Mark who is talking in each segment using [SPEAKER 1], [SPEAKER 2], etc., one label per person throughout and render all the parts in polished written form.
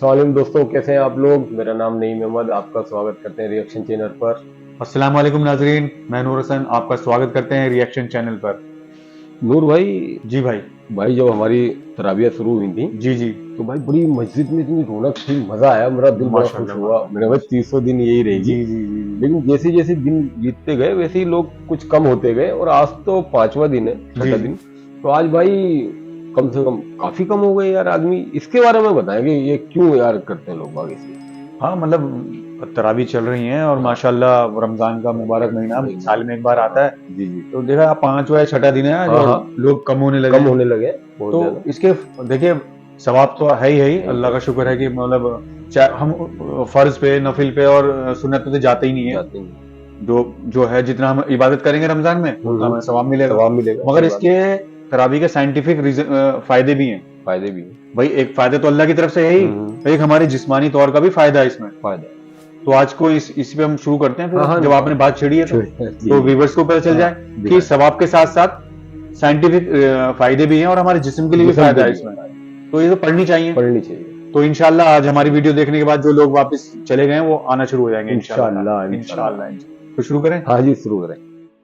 [SPEAKER 1] अस्सलाम वालेकुम दोस्तों, कैसे हैं आप लोग। मेरा नाम नईम अहमद, आपका स्वागत करते हैं रिएक्शन चैनल पर।
[SPEAKER 2] अस्सलाम वालेकुम नाजरीन, मैं नूर हसन आपका स्वागत करते हैं रिएक्शन चैनल पर।
[SPEAKER 1] नूर भाई,
[SPEAKER 2] जी भाई।
[SPEAKER 1] भाई जब हमारी तराबियां शुरू हुई थी
[SPEAKER 2] जी जी।
[SPEAKER 1] तो भाई बड़ी मस्जिद में इतनी रौनक थी, मजा आया, मेरा दिल बड़ा खुश
[SPEAKER 2] माशाल्लाह
[SPEAKER 1] हुआ।
[SPEAKER 2] माशाल्लाह
[SPEAKER 1] मेरे भाई
[SPEAKER 2] माशाल्लाह।
[SPEAKER 1] 300 दिन यही रहेगी।
[SPEAKER 2] जी जी जी
[SPEAKER 1] लेकिन जैसे जैसे दिन बीतते गए वैसे ही लोग कुछ कम होते गए और आज तो पांचवा दिन है,
[SPEAKER 2] जी
[SPEAKER 1] छठा
[SPEAKER 2] जी।
[SPEAKER 1] दिन। तो आज भाई कम से कम काफी कम हो गए यार आदमी। इसके बारे में बताएं कि ये क्यों यार करते हैं लोग बाग इसे।
[SPEAKER 2] हाँ मतलब तरावी चल रही हैं और
[SPEAKER 1] हाँ,
[SPEAKER 2] माशाल्लाह रमजान का मुबारक महीना
[SPEAKER 1] महीना।
[SPEAKER 2] साल में एक बार आता
[SPEAKER 1] हाँ,
[SPEAKER 2] है।
[SPEAKER 1] जी जी।
[SPEAKER 2] तो देखा आप पांचवा या छठा दिन है आज
[SPEAKER 1] हाँ
[SPEAKER 2] और
[SPEAKER 1] हाँ,
[SPEAKER 2] लोग कम होने लगे
[SPEAKER 1] कम
[SPEAKER 2] हैं।
[SPEAKER 1] होने लगे बहुत
[SPEAKER 2] तो
[SPEAKER 1] ज्यादा।
[SPEAKER 2] इसके देखिए सवाब तो है ही,
[SPEAKER 1] नहीं
[SPEAKER 2] अल्लाह
[SPEAKER 1] है,
[SPEAKER 2] का शुक्र है कि मतलब चाहे हम फर्ज पे नफिल पे और सुन्नत पे तो जाते ही नहीं है।
[SPEAKER 1] जाते नहीं।
[SPEAKER 2] जो जो है जितना हम इबादत करेंगे रमजान में उतना हमें सवाब मिलेगा।
[SPEAKER 1] सवाब मिलेगा,
[SPEAKER 2] मगर
[SPEAKER 1] सही बात है।
[SPEAKER 2] इसके तरावी के साइंटिफिक फायदे भी हैं।
[SPEAKER 1] फायदे भी हैं।
[SPEAKER 2] भाई एक फायदे तो अल्लाह की तरफ से है ही, एक हमारे जिस्मानी तौर का भी फायदा है इसमें।
[SPEAKER 1] फायदा।
[SPEAKER 2] तो आज को इसी पे हम शुरू करते हैं,
[SPEAKER 1] हाँ
[SPEAKER 2] फिर
[SPEAKER 1] हाँ,
[SPEAKER 2] जब आपने बात छेड़ी है
[SPEAKER 1] जी
[SPEAKER 2] तो
[SPEAKER 1] जी।
[SPEAKER 2] व्यूवर्स को पता चल
[SPEAKER 1] हाँ,
[SPEAKER 2] जाए कि
[SPEAKER 1] दिखाएं।
[SPEAKER 2] सवाब के साथ साथ साइंटिफिक फायदे भी हैं और हमारे जिस्म के लिए भी
[SPEAKER 1] जिस्म के
[SPEAKER 2] फायदा है
[SPEAKER 1] लिए
[SPEAKER 2] इसमें। तो ये तो पढ़नी चाहिए।
[SPEAKER 1] पढ़नी चाहिए।
[SPEAKER 2] तो इंशाल्लाह आज हमारी वीडियो देखने के बाद जो लोग वापस चले गए हैं वो आना शुरू हो जाएंगे
[SPEAKER 1] इंशाल्लाह
[SPEAKER 2] इंशाल्लाह
[SPEAKER 1] इंशाल्लाह।
[SPEAKER 2] इंशाल्लाह। तो शुरू करें।
[SPEAKER 1] हाँ जी, शुरू करें।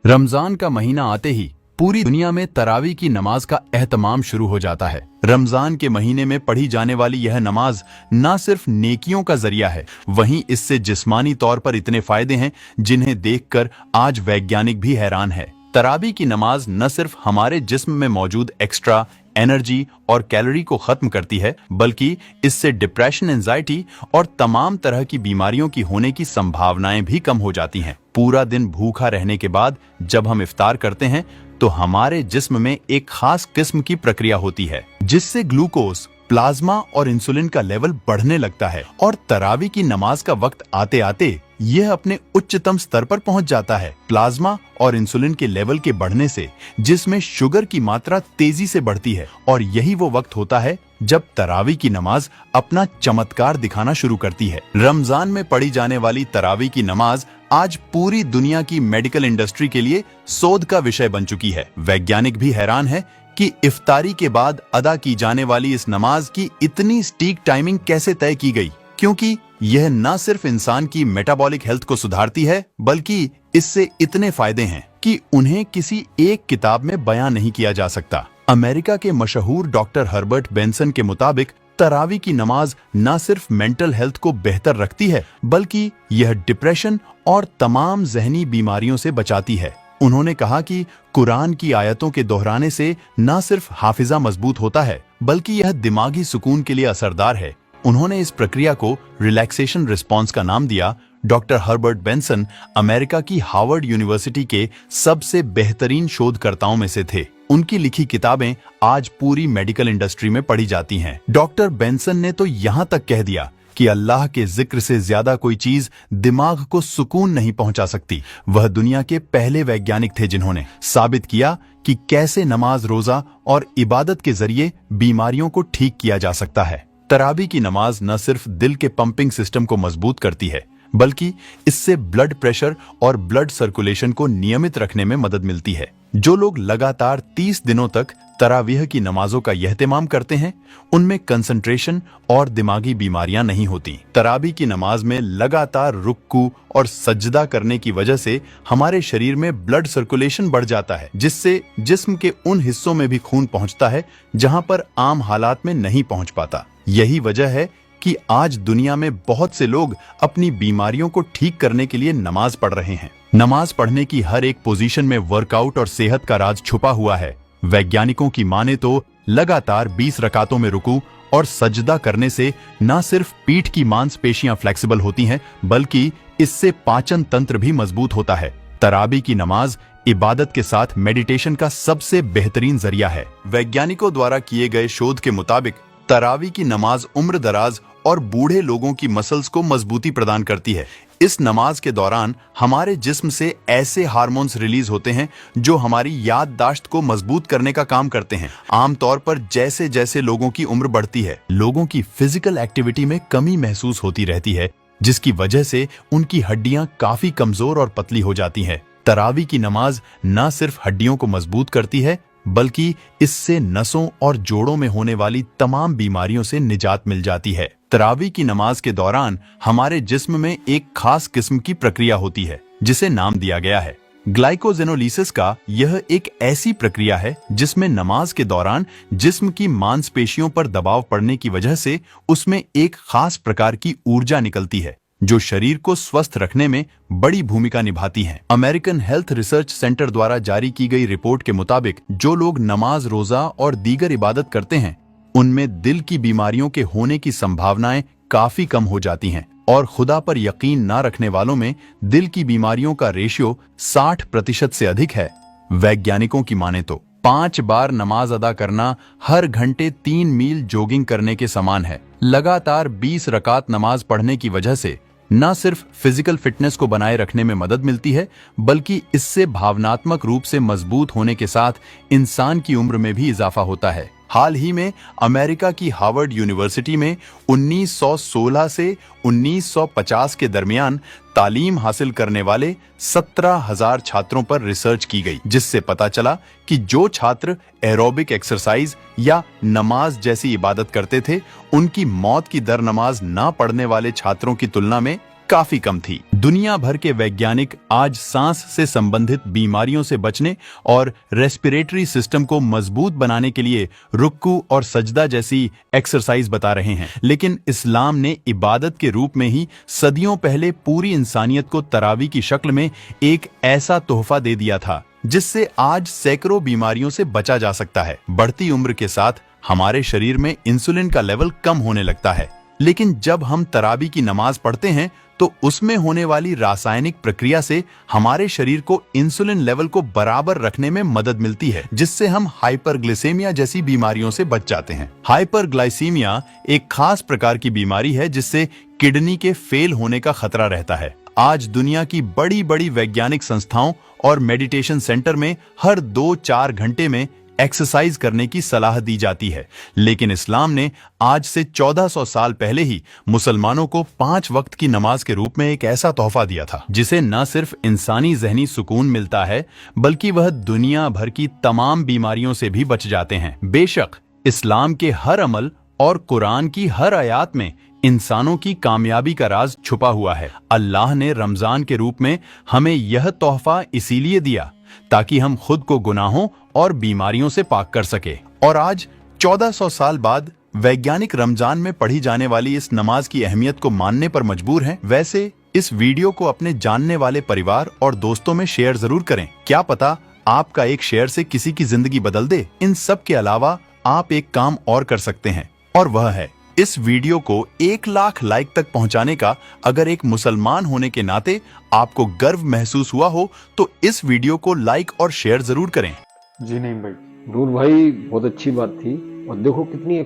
[SPEAKER 3] रमजान का महीना आते ही पूरी दुनिया में तरावी की नमाज का एहतमाम शुरू हो जाता है। रमजान के महीने में पढ़ी जाने वाली यह नमाज न सिर्फ नेकियों का जरिया है, वहीं इससे जिस्मानी तौर पर इतने फायदे हैं जिन्हें देखकर आज वैज्ञानिक भी हैरान है। तरावी की नमाज न सिर्फ हमारे जिस्म में मौजूद एक्स्ट्रा एनर्जी और कैलोरी को खत्म करती है, बल्कि इससे डिप्रेशन, एंजाइटी और तमाम तरह की बीमारियों की होने की संभावनाएं भी कम हो जाती हैं। पूरा दिन भूखा रहने के बाद जब हम इफ्तार करते हैं तो हमारे जिस्म में एक खास किस्म की प्रक्रिया होती है जिससे ग्लूकोज, प्लाज्मा और इंसुलिन का लेवल बढ़ने लगता है और तरावी की नमाज का वक्त आते आते यह अपने उच्चतम स्तर पर पहुंच जाता है। प्लाज्मा और इंसुलिन के लेवल के बढ़ने से जिसमें शुगर की मात्रा तेजी से बढ़ती है और यही वो वक्त होता है जब तरावी की नमाज अपना चमत्कार दिखाना शुरू करती है। रमजान में पढ़ी जाने वाली तरावी की नमाज आज पूरी दुनिया की मेडिकल इंडस्ट्री के लिए शोध का विषय बन चुकी है। वैज्ञानिक भी हैरान है कि इफ्तारी के बाद अदा की जाने वाली इस नमाज की इतनी सटीक टाइमिंग कैसे तय की गई, क्योंकि यह न सिर्फ इंसान की मेटाबॉलिक हेल्थ को सुधारती है बल्कि इससे इतने फायदे हैं कि उन्हें किसी एक किताब में बयां नहीं किया जा सकता। अमेरिका के मशहूर डॉक्टर हर्बर्ट बेंसन के मुताबिक तरावी की नमाज न सिर्फ मेंटल हेल्थ को बेहतर रखती है बल्कि यह डिप्रेशन और तमाम जहनी बीमारियों से बचाती है। उन्होंने कहा कि कुरान की आयतों के दोहराने से न सिर्फ हाफिजा मजबूत होता है बल्कि यह दिमागी सुकून के लिए असरदार है। उन्होंने इस प्रक्रिया को रिलैक्सेशन रिस्पॉन्स का नाम दिया। डॉक्टर हर्बर्ट बेंसन अमेरिका की हार्वर्ड यूनिवर्सिटी के सबसे बेहतरीन शोधकर्ताओं में से थे। उनकी लिखी किताबें आज पूरी मेडिकल इंडस्ट्री में पढ़ी जाती हैं। डॉक्टर बेंसन ने तो यहाँ तक कह दिया कि अल्लाह के जिक्र से ज्यादा कोई चीज दिमाग को सुकून नहीं पहुंचा सकती। वह दुनिया के पहले वैज्ञानिक थे जिन्होंने साबित किया कि कैसे नमाज, रोजा और इबादत के जरिए बीमारियों को ठीक किया जा सकता है। तरावी की नमाज न सिर्फ दिल के पंपिंग सिस्टम को मजबूत करती है बल्कि इससे ब्लड प्रेशर और ब्लड सर्कुलेशन को नियमित रखने में मदद मिलती है। जो लोग लगातार 30 दिनों तक तरावीह की नमाजों का यहतिमाम करते हैं उनमें कंसंट्रेशन और दिमागी बीमारियां नहीं होती। तरावी की नमाज में लगातार रुक्कू और सजदा करने की वजह से हमारे शरीर में ब्लड सर्कुलेशन बढ़ जाता है जिससे जिस्म के उन हिस्सों में भी खून पहुंचता है जहां पर आम हालात में नहीं पहुंच पाता। यही वजह है कि आज दुनिया में बहुत से लोग अपनी बीमारियों को ठीक करने के लिए नमाज पढ़ रहे हैं। नमाज पढ़ने की हर एक पोजीशन में वर्कआउट और सेहत का राज छुपा हुआ है। वैज्ञानिकों की माने तो लगातार 20 रकातों में रुकू और सजदा करने से न सिर्फ पीठ की मांसपेशियां फ्लेक्सिबल होती हैं बल्कि इससे पाचन तंत्र भी मजबूत होता है। तरावी की नमाज इबादत के साथ मेडिटेशन का सबसे बेहतरीन जरिया है। वैज्ञानिकों द्वारा किए गए शोध के मुताबिक तरावी की नमाज उम्र दराज और बूढ़े लोगों की मसल्स को मजबूती प्रदान करती है। इस नमाज के दौरान हमारे जिस्म से ऐसे हार्मोन्स रिलीज होते हैं जो हमारी याददाश्त को मजबूत करने का काम करते हैं। आमतौर पर जैसे जैसे लोगों की उम्र बढ़ती है, लोगों की फिजिकल एक्टिविटी में कमी महसूस होती रहती है, जिसकी वजह से उनकी हड्डियां काफी कमजोर और पतली हो जाती हैं। तरावी की नमाज न सिर्फ हड्डियों को मजबूत करती है बल्कि इससे नसों और जोड़ों में होने वाली तमाम बीमारियों से निजात मिल जाती है। तरावी की नमाज के दौरान हमारे जिस्म में एक खास किस्म की प्रक्रिया होती है जिसे नाम दिया गया है ग्लाइकोजेनोलिसिस का। यह एक ऐसी प्रक्रिया है जिसमें नमाज के दौरान जिस्म की मांसपेशियों पर दबाव पड़ने की वजह से उसमें एक खास प्रकार की ऊर्जा निकलती है जो शरीर को स्वस्थ रखने में बड़ी भूमिका निभाती है। अमेरिकन हेल्थ रिसर्च सेंटर द्वारा जारी की गई रिपोर्ट के मुताबिक जो लोग नमाज, रोजा और दीगर इबादत करते हैं उनमें दिल की बीमारियों के होने की संभावनाएं काफी कम हो जाती हैं और खुदा पर यकीन ना रखने वालों में दिल की बीमारियों का रेशियो 60% से अधिक है। वैज्ञानिकों की माने तो 5 बार नमाज अदा करना हर घंटे 3 मील जॉगिंग करने के समान है। लगातार 20 रकात नमाज पढ़ने की वजह से न सिर्फ फिजिकल फिटनेस को बनाए रखने में मदद मिलती है बल्कि इससे भावनात्मक रूप से मजबूत होने के साथ इंसान की उम्र में भी इजाफा होता है। हाल ही में अमेरिका की हार्वर्ड यूनिवर्सिटी में 1916 से 1950 के दरमियान तालीम हासिल करने वाले 17,000 छात्रों पर रिसर्च की गई, जिससे पता चला कि जो छात्र एरोबिक एक्सरसाइज या नमाज जैसी इबादत करते थे उनकी मौत की दर नमाज ना पढ़ने वाले छात्रों की तुलना में काफी कम थी। दुनिया भर के वैज्ञानिक आज सांस से संबंधित बीमारियों से बचने और रेस्पिरेटरी सिस्टम को मजबूत बनाने के लिए रुक्कू और सजदा जैसी एक्सरसाइज बता रहे हैं, लेकिन इस्लाम ने इबादत के रूप में ही सदियों पहले पूरी इंसानियत को तरावी की शक्ल में एक ऐसा तोहफा दे दिया था जिससे आज सैकड़ों बीमारियों से बचा जा सकता है। बढ़ती उम्र के साथ हमारे शरीर में इंसुलिन का लेवल कम होने लगता है, लेकिन जब हम तरावी की नमाज पढ़ते हैं तो उसमें होने वाली रासायनिक प्रक्रिया से हमारे शरीर को इंसुलिन लेवल को बराबर रखने में मदद मिलती है, जिससे हम हाइपरग्लाइसेमिया जैसी बीमारियों से बच जाते हैं। हाइपरग्लाइसीमिया एक खास प्रकार की बीमारी है जिससे किडनी के फेल होने का खतरा रहता है। आज दुनिया की बड़ी बड़ी वैज्ञानिक संस्थाओं और मेडिटेशन सेंटर में हर 2-4 घंटे में एक्सरसाइज करने की सलाह दी जाती है, लेकिन इस्लाम ने आज से 1400 साल पहले ही मुसलमानों को 5 वक्त की नमाज के रूप में एक ऐसा तोहफा दिया था जिसे न सिर्फ इंसानी ज़हनी सुकून मिलता है बल्कि वह दुनिया भर की तमाम बीमारियों से भी बच जाते हैं। बेशक इस्लाम के हर अमल और कुरान की हर आयत में इंसानों की कामयाबी का राज छुपा हुआ है। अल्लाह ने रमजान के रूप में हमें यह तोहफा इसीलिए दिया ताकि हम खुद को गुनाहों और बीमारियों से पाक कर सके। और आज 1400 साल बाद वैज्ञानिक रमजान में पढ़ी जाने वाली इस नमाज की अहमियत को मानने पर मजबूर हैं। वैसे इस वीडियो को अपने जानने वाले परिवार और दोस्तों में शेयर जरूर करें। क्या पता आपका एक शेयर से किसी की जिंदगी बदल दे। इन सब के अलावा आप एक काम और कर सकते हैं और वह है इस वीडियो को 1 लाख लाइक तक पहुंचाने का। अगर एक मुसलमान होने के नाते आपको गर्व महसूस हुआ हो तो इस वीडियो को लाइक और शेयर जरूर करें।
[SPEAKER 2] जी नहीं भाई,
[SPEAKER 1] नूर भाई बहुत अच्छी बात थी। और देखो कितनी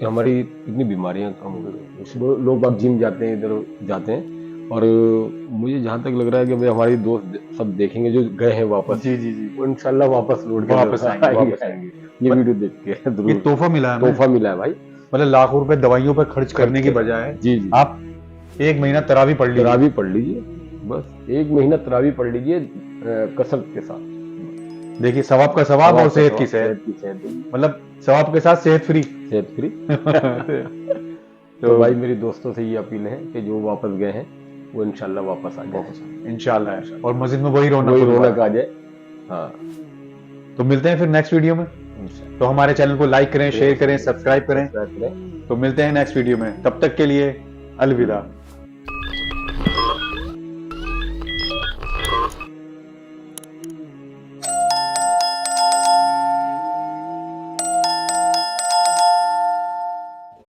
[SPEAKER 1] हमारी कितनी बीमारियां कम हो गई। लोग बाग जिम जाते हैं, इधर जाते हैं, और मुझे जहाँ तक लग रहा है कि भाई हमारे दोस्त सब देखेंगे जो गए हैं वापस।
[SPEAKER 2] जी जी जी,
[SPEAKER 1] वो इंशाल्लाह वापस लौट के
[SPEAKER 2] वापस आएंगे।
[SPEAKER 1] ये वीडियो देख के
[SPEAKER 2] ये
[SPEAKER 1] जरूर
[SPEAKER 2] तोहफा मिला है हमें।
[SPEAKER 1] तोहफा मिला है भाई।
[SPEAKER 2] मतलब लाखों रुपए दवाइयों पर खर्च करने की बजाय
[SPEAKER 1] जी जी
[SPEAKER 2] आप 1 महीना तरावी पढ़ लीजिए।
[SPEAKER 1] तरावी पढ़ लीजिए, बस 1 महीना तरावी पढ़ लीजिए कसरत के साथ।
[SPEAKER 2] देखिए सवाब का सवाब और सेहत की सेहत। मतलब सवाब के साथ सेहत फ्री।
[SPEAKER 1] सेहत फ्री। तो भाई मेरी दोस्तों से ये अपील है कि जो वापस गए हैं वो इंशाल्लाह वापस आ जाए।
[SPEAKER 2] इंशाल्लाह। और मस्जिद में वही
[SPEAKER 1] रौनक आ जाए। हाँ,
[SPEAKER 2] तो मिलते हैं फिर नेक्स्ट वीडियो में। तो हमारे चैनल को लाइक करें, शेयर करें, सब्सक्राइब करें। तो मिलते हैं नेक्स्ट वीडियो में, तब तक के लिए अलविदा।